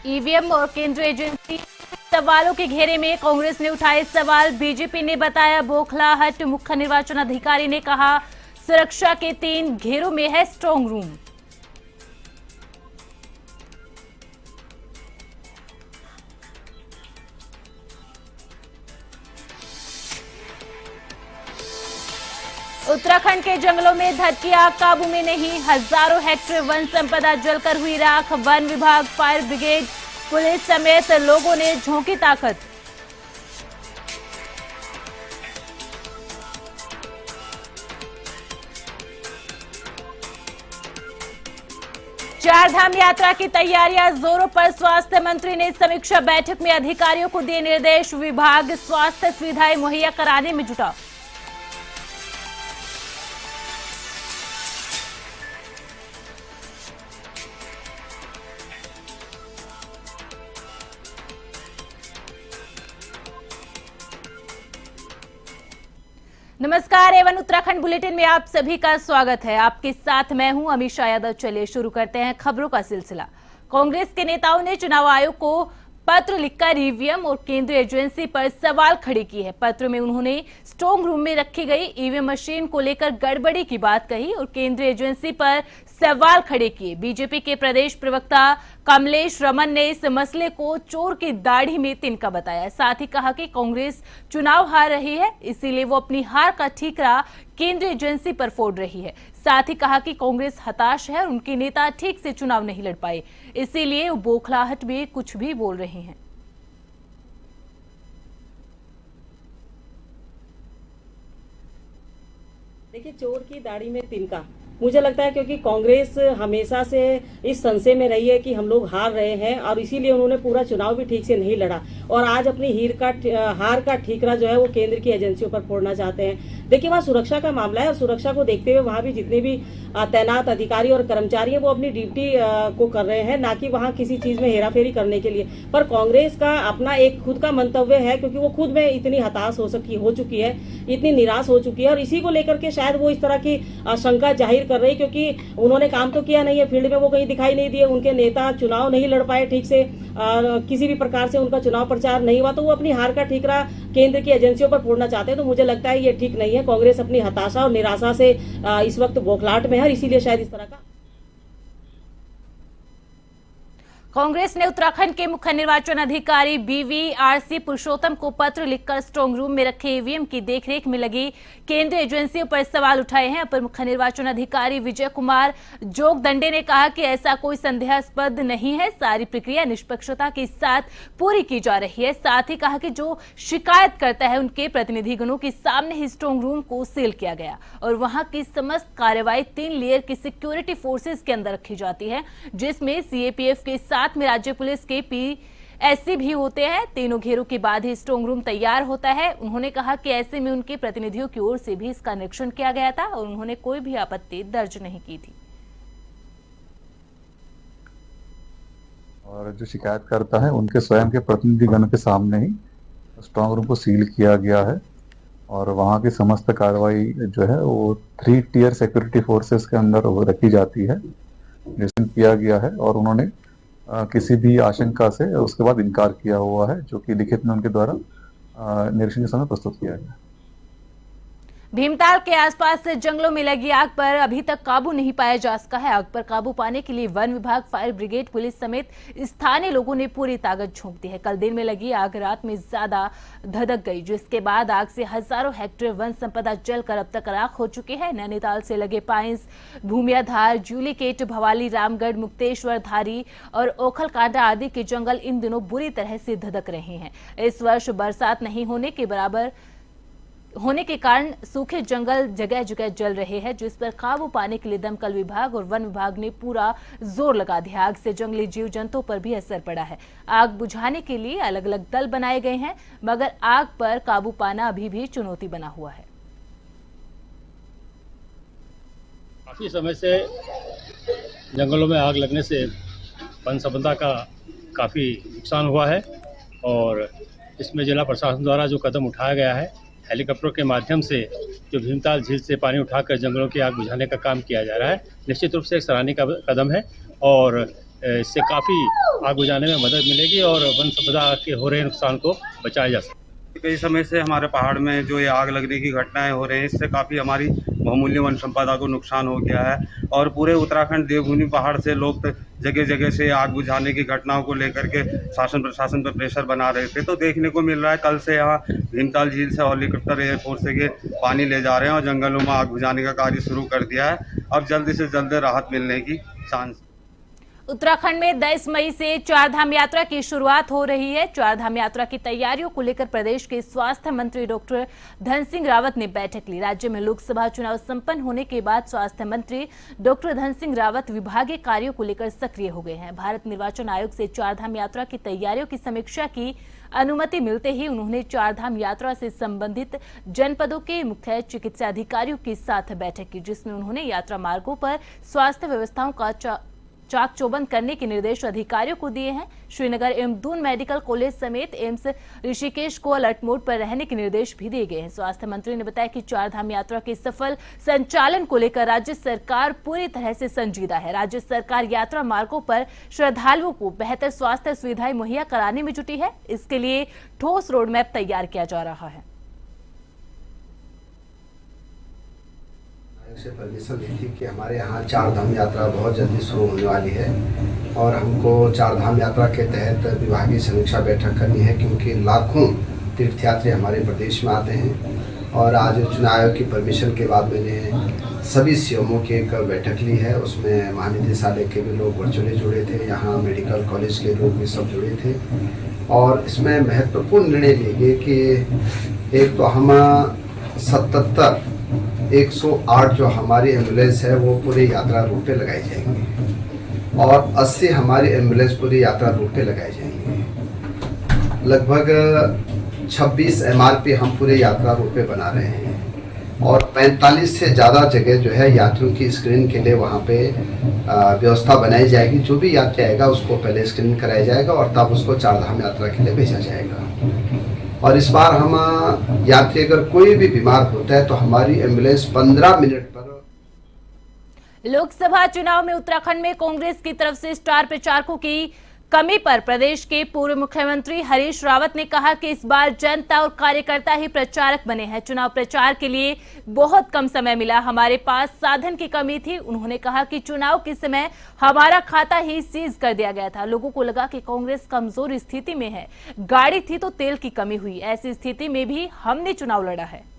EVM और केंद्रीय agency सवालों के घेरे में कांग्रेस ने उठाए सवाल। बीजेपी ने बताया बौखलाहट। मुख्य निर्वाचन अधिकारी ने कहा सुरक्षा के 3 घेरों में है स्ट्रांग रूम। उत्तराखंड के जंगलों में धधकी आग काबू में नहीं। हजारों हेक्टेयर वन संपदा जलकर हुई राख। वन विभाग, फायर ब्रिगेड, पुलिस समेत लोगों ने झोंकी ताकत। चारधाम यात्रा की तैयारियां जोरों पर। स्वास्थ्य मंत्री ने समीक्षा बैठक में अधिकारियों को दिए निर्देश। विभाग स्वास्थ्य सुविधाएं मुहैया कराने में जुटा। नमस्कार, एवन उत्तराखंड बुलेटिन में आप सभी का स्वागत है। आपके साथ मैं हूं अमीषा यादव। चलिए शुरू करते हैं खबरों का सिलसिला। कांग्रेस के नेताओं ने चुनाव आयोग को पत्र लिखकर ईवीएम और केंद्रीय एजेंसी पर सवाल खड़े किए हैं। पत्र में उन्होंने स्ट्रांग रूम में रखी गई ईवीएम मशीन को लेकर गड़बड़ी की बात कही और केंद्रीय एजेंसी पर सवाल खड़े किए। बीजेपी के प्रदेश प्रवक्ता कमलेश रमन ने इस मसले को चोर की दाढ़ी में तिनका बताया। साथ ही कहा कि कांग्रेस चुनाव हार रही है, इसीलिए वो अपनी हार का ठीकरा केंद्रीय एजेंसी पर फोड़ रही है। साथ ही कहा कि कांग्रेस हताश है और उनके नेता ठीक से चुनाव नहीं लड़ पाए, इसीलिए वो बौखलाहट में कुछ भी बोल रहे हैं। देखिए, चोर की दाढ़ी में तिनका, मुझे लगता है क्योंकि कांग्रेस हमेशा से इस संशय में रही है कि हम लोग हार रहे हैं और इसीलिए उन्होंने पूरा चुनाव भी ठीक से नहीं लड़ा और आज अपनी हार का ठीकरा जो है वो केंद्र की एजेंसियों पर फोड़ना चाहते हैं। देखिए, वहाँ सुरक्षा का मामला है और सुरक्षा को देखते हुए वहाँ भी जितने भी तैनात अधिकारी और कर्मचारी हैं वो अपनी ड्यूटी को कर रहे हैं, ना कि वहाँ किसी चीज में हेराफेरी करने के लिए। पर कांग्रेस का अपना एक खुद का मंतव्य है क्योंकि वो खुद में इतनी हताश हो चुकी है, इतनी निराश हो चुकी है और इसी को लेकर के शायद वो इस तरह की शंका जाहिर कर रही, क्योंकि उन्होंने काम तो किया नहीं है, फील्ड में वो कहीं दिखाई नहीं दिए, उनके नेता चुनाव नहीं लड़ पाए ठीक से, किसी भी प्रकार से उनका चुनाव प्रचार नहीं हुआ, तो वो अपनी हार का ठीकरा केंद्र की एजेंसियों पर फोड़ना चाहते हैं। तो मुझे लगता है ये ठीक नहीं है। कांग्रेस अपनी हताशा और निराशा से इस वक्त बौखलाहट में है, इसीलिए शायद इस तरह का। कांग्रेस ने उत्तराखंड के मुख्य निर्वाचन अधिकारी बीवीआरसी पुरुषोत्तम को पत्र लिखकर स्ट्रांग रूम में रखे ईवीएम की देखरेख में लगी केंद्रीय एजेंसियों पर सवाल उठाए हैं। अपर मुख्य निर्वाचन अधिकारी विजय कुमार जोगदंडे ने कहा कि ऐसा कोई संदेहास्पद नहीं है, सारी प्रक्रिया निष्पक्षता के साथ पूरी की जा रही है। साथ ही कहा कि जो शिकायत करता है उनके प्रतिनिधिगणों के सामने ही स्ट्रांग रूम को सील किया गया और वहां की समस्त कार्रवाई 3 लेयर की सिक्योरिटी फोर्सेज के अंदर रखी जाती है, जिसमें सीएपीएफ के साथ में राज्य पुलिस के पीएससी भी होते हैं। तीनों घेरों के बाद ही स्ट्रांग रूम तैयार होता है। उन्होंने कहा कि ऐसे में उनके प्रतिनिधियों की ओर से भी इसका निरीक्षण किया गया था और उन्होंने कोई भी आपत्ति दर्ज नहीं की थी। और जो शिकायत करता है उनके स्वयं के प्रतिनिधिगण के सामने ही स्ट्रांग रूम को सील किया गया है और वहाँ की समस्त कार्रवाई जो है वो 3 टियर सिक्योरिटी फोर्सेस के अंदर रखी जाती है, निरीक्षण किया गया है और उन्होंने किसी भी आशंका से उसके बाद इनकार किया हुआ है, जो कि लिखित में उनके द्वारा निरीक्षण के समय प्रस्तुत किया गया। भीमताल के आसपास जंगलों में लगी आग पर अभी तक काबू नहीं पाया जा सका है। आग पर काबू पाने के लिए वन विभाग, फायर ब्रिगेड, पुलिस समेत स्थानीय लोगों ने पूरी ताकत झोंक दी है। कल दिन में लगी आग रात में ज्यादा धधक गई, जिसके बाद आग से हजारों हेक्टेयर वन संपदा जलकर अब तक राख हो चुकी है। नैनीताल से लगे पाइंस, भूमियाधार, जूलीकेट, भवाली, रामगढ़, मुक्तेश्वर, धारी और ओखलकांडा आदि के जंगल इन दिनों बुरी तरह से धधक रहे हैं। इस वर्ष बरसात नहीं होने के कारण सूखे जंगल जगह जगह जल रहे हैं, जिस पर काबू पाने के लिए दमकल विभाग और वन विभाग ने पूरा जोर लगा दिया। आग से जंगली जीव जंतुओं पर भी असर पड़ा है। आग बुझाने के लिए अलग अलग दल बनाए गए हैं, मगर आग पर काबू पाना अभी भी चुनौती बना हुआ है। काफी समय से जंगलों में आग लगने से वन संपदा का काफी नुकसान हुआ है और इसमें जिला प्रशासन द्वारा जो कदम उठाया गया है, हेलीकॉप्टर के माध्यम से जो भीमताल झील से पानी उठाकर जंगलों की आग बुझाने का काम किया जा रहा है, निश्चित रूप से एक सराहनीय कदम है और इससे काफ़ी आग बुझाने में मदद मिलेगी और वन संपदा के हो रहे नुकसान को बचाया जा सकता है। कई समय से हमारे पहाड़ में जो ये आग लगने की घटनाएं हो रही हैं, इससे काफ़ी हमारी बहुमूल्य वन संपदा को नुकसान हो गया है और पूरे उत्तराखंड देवभूमि पहाड़ से लोग जगह जगह से आग बुझाने की घटनाओं को लेकर के शासन प्रशासन पर प्रेशर बना रहे थे। तो देखने को मिल रहा है कल से यहाँ भीमताल झील से हेलीकॉप्टर एयरफोर्स से पानी ले जा रहे हैं और जंगलों में आग बुझाने का कार्य शुरू कर दिया है। अब जल्दी से जल्द राहत मिलने की चांस। उत्तराखंड में 10 मई से चारधाम यात्रा की शुरुआत हो रही है। चारधाम यात्रा की तैयारियों को लेकर प्रदेश के स्वास्थ्य मंत्री डॉक्टर धन सिंह रावत ने बैठक ली। राज्य में लोकसभा चुनाव संपन्न होने के बाद स्वास्थ्य मंत्री डॉक्टर धन सिंह रावत विभागीय कार्यों को लेकर सक्रिय हो गए हैं। भारत निर्वाचन आयोग से चारधाम यात्रा की तैयारियों की समीक्षा की अनुमति मिलते ही उन्होंने चारधाम यात्रा से संबंधित जनपदों के मुख्य चिकित्सा अधिकारियों के साथ बैठक की, जिसमें उन्होंने यात्रा मार्गों पर स्वास्थ्य व्यवस्थाओं का चाक चौबंद करने के निर्देश अधिकारियों को दिए हैं। श्रीनगर एवं दून मेडिकल कॉलेज समेत एम्स ऋषिकेश को अलर्ट मोड पर रहने के निर्देश भी दिए गए हैं। स्वास्थ्य मंत्री ने बताया कि चारधाम यात्रा के सफल संचालन को लेकर राज्य सरकार पूरी तरह से संजीदा है। राज्य सरकार यात्रा मार्गों पर श्रद्धालुओं को बेहतर स्वास्थ्य सुविधाएं मुहैया कराने में जुटी है। इसके लिए ठोस रोड मैप तैयार किया जा रहा है। से परमिशन ली थी कि हमारे यहाँ चारधाम यात्रा बहुत जल्दी शुरू होने वाली है और हमको चारधाम यात्रा के तहत विभागीय समीक्षा बैठक करनी है, क्योंकि लाखों तीर्थयात्री हमारे प्रदेश में आते हैं। और आज चुनाव आयोग की परमिशन के बाद मैंने सभी सीएमओ की एक बैठक ली है। उसमें महानिदेशालय के भी लोग वर्चुअली जुड़े थे, यहाँ मेडिकल कॉलेज के लोग भी सब जुड़े थे और इसमें महत्वपूर्ण निर्णय लिए गए कि एक तो हम 108 जो हमारी एम्बुलेंस है वो पूरी यात्रा रूट पे लगाई जाएंगी और 80 हमारी एम्बुलेंस पूरी यात्रा रूट पे लगाई जाएंगी। लगभग 26 MRP हम पूरे यात्रा रूट पे बना रहे हैं और 45 से ज़्यादा जगह जो है यात्रियों की स्क्रीनिंग के लिए वहाँ पे व्यवस्था बनाई जाएगी। जो भी यात्री आएगा उसको पहले स्क्रीनिंग कराया जाएगा और तब उसको चारधाम यात्रा के लिए भेजा जाएगा। और इस बार हम यात्री अगर कोई भी बीमार होता है तो हमारी एम्बुलेंस 15 मिनट पर। लोकसभा चुनाव में उत्तराखंड में कांग्रेस की तरफ से स्टार प्रचारकों की कमी पर प्रदेश के पूर्व मुख्यमंत्री हरीश रावत ने कहा कि इस बार जनता और कार्यकर्ता ही प्रचारक बने हैं। चुनाव प्रचार के लिए बहुत कम समय मिला, हमारे पास साधन की कमी थी। उन्होंने कहा कि चुनाव के समय हमारा खाता ही सीज कर दिया गया था। लोगों को लगा कि कांग्रेस कमजोर स्थिति में है, गाड़ी थी तो तेल की कमी हुई, ऐसी स्थिति में भी हमने चुनाव लड़ा है।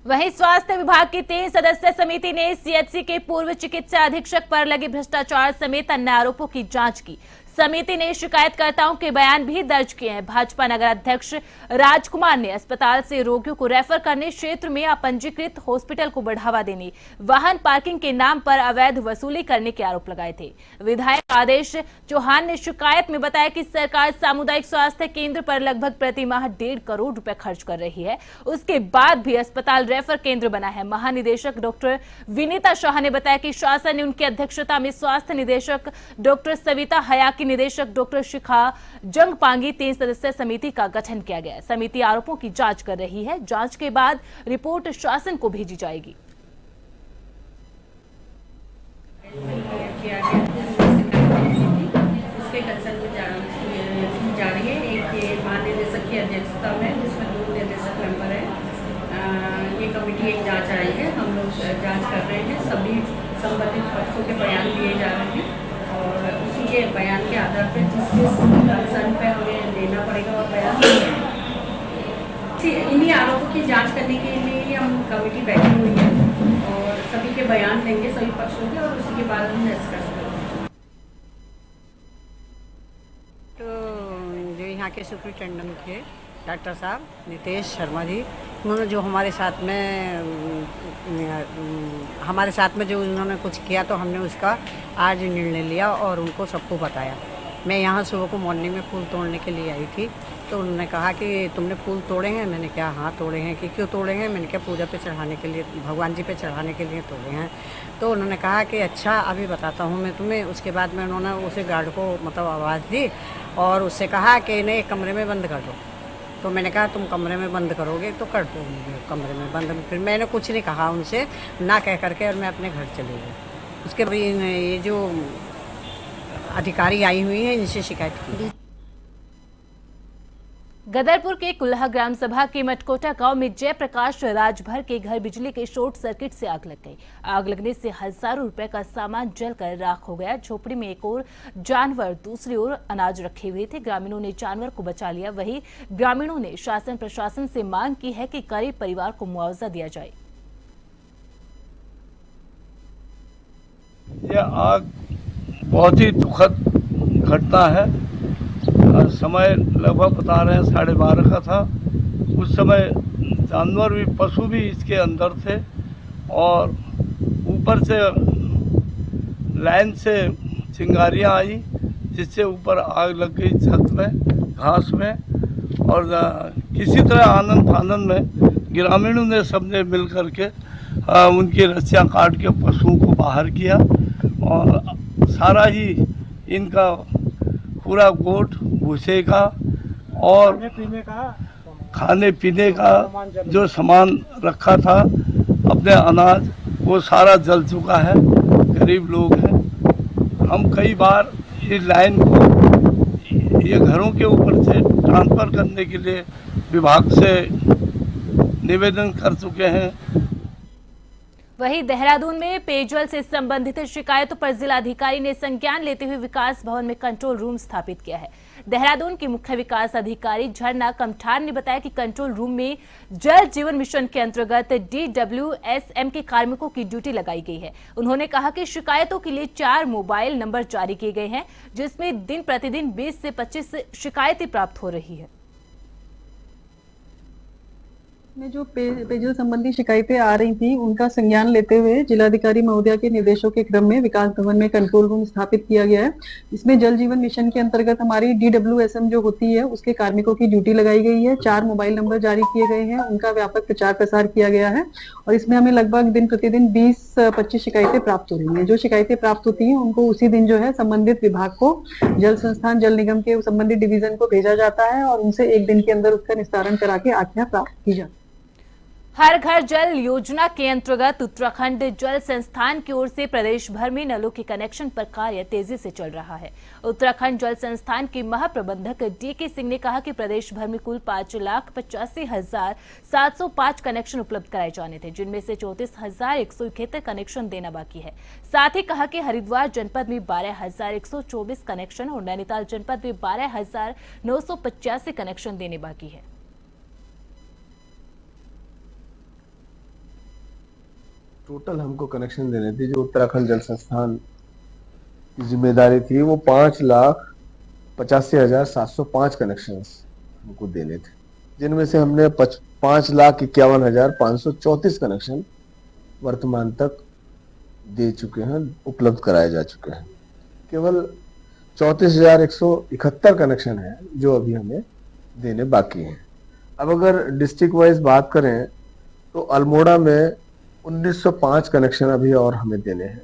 वहीं स्वास्थ्य विभाग की 3 सदस्यीय समिति ने सीएचसी के पूर्व चिकित्सा अधीक्षक पर लगे भ्रष्टाचार समेत अन्य आरोपों की जांच की। समिति ने शिकायतकर्ताओं के बयान भी दर्ज किए हैं। भाजपा नगर अध्यक्ष राजकुमार ने अस्पताल से रोगियों को रेफर करने, क्षेत्र में अपंजीकृत हॉस्पिटल को बढ़ावा देने, वाहन पार्किंग के नाम पर अवैध वसूली करने के आरोप लगाए थे। विधायक आदेश चौहान ने शिकायत में बताया कि सरकार सामुदायिक स्वास्थ्य केंद्र पर लगभग प्रति माह 1.5 करोड़ रुपए खर्च कर रही है, उसके बाद भी अस्पताल रेफर केंद्र बना है। महानिदेशक डॉक्टर विनीता शाह ने बताया कि शासन ने उनकी अध्यक्षता में स्वास्थ्य निदेशक डॉक्टर सविता हयाकी, निदेशक डॉक्टर शिखा जंगपांगी 3 सदस्यीय समिति का गठन किया गया है। समिति आरोपों की जांच कर रही है। जांच के बाद रिपोर्ट शासन को भेजी जाएगी। उसके कंसर्न में जा रही है। एक महानिदेशक की अध्यक्षता में, जिसमें 2 निदेशक मेंबर है। ये कमेटी एक जांच आई है, हम लोग जांच कर रहे हैं। सभी संबंधित पक्षों के बयान लिए जा रहे हैं और उसी के बयान के आधार पर जिस कंसर्न पे हमें देना पड़ेगा और बयान इन्हीं आरोपों की जांच करने के लिए हम कमेटी बैठी हुई है और सभी के बयान लेंगे, सभी पक्षों के, और उसी के बाद हम डिस्कस करेंगे। तो जो यहाँ के सुपरिटेंडेंट थे डॉक्टर साहब नितेश शर्मा जी, उन्होंने जो हमारे साथ में जो उन्होंने कुछ किया तो हमने उसका आज निर्णय लिया और उनको सबको बताया। मैं यहाँ सुबह को मॉर्निंग में फूल तोड़ने के लिए आई थी तो उन्होंने कहा कि तुमने फूल तोड़े हैं? मैंने कहा हाँ तोड़े हैं। कि क्यों तोड़े हैं? मैंने कहा पूजा पे चढ़ाने के लिए, भगवान जी पे चढ़ाने के लिए तोड़े हैं। तो उन्होंने कहा कि अच्छा अभी बताता हूँ मैं तुम्हें। उसके बाद में उन्होंने उसे गार्ड को मतलब आवाज़ दी और उससे कहा कि इन्हें एक कमरे में बंद कर दो। तो मैंने कहा तुम कमरे में बंद करोगे तो कर दो मुझे कमरे में बंद। फिर मैंने कुछ नहीं कहा उनसे, ना कह करके, और मैं अपने घर चले गई। उसके बाद ये जो अधिकारी आई हुई हैं इनसे शिकायत की। गदरपुर के कुल्हा ग्राम सभा के मटकोटा गांव में जयप्रकाश राजभर के घर बिजली के शॉर्ट सर्किट से आग लग गई। आग लगने से हजारों रुपए का सामान जलकर राख हो गया। झोपड़ी में एक ओर जानवर, दूसरी ओर अनाज रखे हुए थे। ग्रामीणों ने जानवर को बचा लिया। वहीं ग्रामीणों ने शासन प्रशासन से मांग की है कि गरीब परिवार को मुआवजा दिया जाए। यह आग बहुत ही दुखद घटना है। समय लगभग बता रहे हैं 12:30 का था। उस समय जानवर भी, पशु भी इसके अंदर थे और ऊपर से लाइन से चिंगारियां आई, जिससे ऊपर आग लग गई छत में, घास में। और किसी तरह आनंद फानंद में ग्रामीणों ने सबने मिल करके उनकी रस्सियां काट के पशुओं को बाहर किया और सारा ही इनका पूरा गोट, भूसे का और खाने पीने का जो सामान रखा था, अपने अनाज, वो सारा जल चुका है। गरीब लोग हैं। हम कई बार इस लाइन को ये घरों के ऊपर से ट्रांसफ़र करने के लिए विभाग से निवेदन कर चुके हैं। वहीं देहरादून में पेयजल से संबंधित शिकायतों पर जिलाधिकारी ने संज्ञान लेते हुए विकास भवन में कंट्रोल रूम स्थापित किया है। देहरादून की मुख्य विकास अधिकारी झरना कमठार ने बताया कि कंट्रोल रूम में जल जीवन मिशन के अंतर्गत DWSM के कार्मिकों की ड्यूटी लगाई गई है। उन्होंने कहा कि शिकायतों के लिए 4 मोबाइल नंबर जारी किए गए हैं, जिसमें दिन प्रतिदिन 20 से 25 शिकायतें प्राप्त हो रही है। में जो पेयजल संबंधी शिकायतें आ रही थी, उनका संज्ञान लेते हुए जिलाधिकारी महोदया के निर्देशों के क्रम में विकास भवन में कंट्रोल रूम स्थापित किया गया है। इसमें जल जीवन मिशन के अंतर्गत हमारी DWSM जो होती है, उसके कार्मिकों की ड्यूटी लगाई गई है। 4 मोबाइल नंबर जारी किए गए हैं, उनका व्यापक प्रचार प्रसार किया गया है और इसमें हमें लगभग दिन प्रतिदिन 20-25 शिकायतें प्राप्त हो रही है। जो शिकायतें प्राप्त होती है उनको उसी दिन जो है संबंधित विभाग को, जल संस्थान, जल निगम के संबंधित डिवीजन को भेजा जाता है और उनसे 1 दिन के अंदर उसका निस्तारण करा के आज्ञा प्राप्त की जाती है। हर घर जल योजना के अंतर्गत उत्तराखंड जल संस्थान की ओर से प्रदेश भर में नलों के कनेक्शन पर कार्य तेजी से चल रहा है। उत्तराखंड जल संस्थान के महाप्रबंधक DK सिंह ने कहा कि प्रदेश भर में कुल 5,85,705 कनेक्शन उपलब्ध कराए जाने थे, जिनमें से 34,171 कनेक्शन देना बाकी है। साथ ही कहा कि हरिद्वार जनपद में 12,124 कनेक्शन और नैनीताल जनपद में 12,985 कनेक्शन देने बाकी है। टोटल हमको कनेक्शन देने थे, जो उत्तराखंड जल संस्थान की जिम्मेदारी थी, वो 5,85,705 कनेक्शन हमको देने थे, जिनमें से हमने 5,51,534 कनेक्शन वर्तमान तक दे चुके हैं, उपलब्ध कराए जा चुके हैं। केवल 34,171 कनेक्शन है जो अभी हमें देने बाकी हैं। अब अगर डिस्ट्रिक्ट वाइज बात करें तो अल्मोड़ा में 1905 कनेक्शन अभी और हमें देने हैं।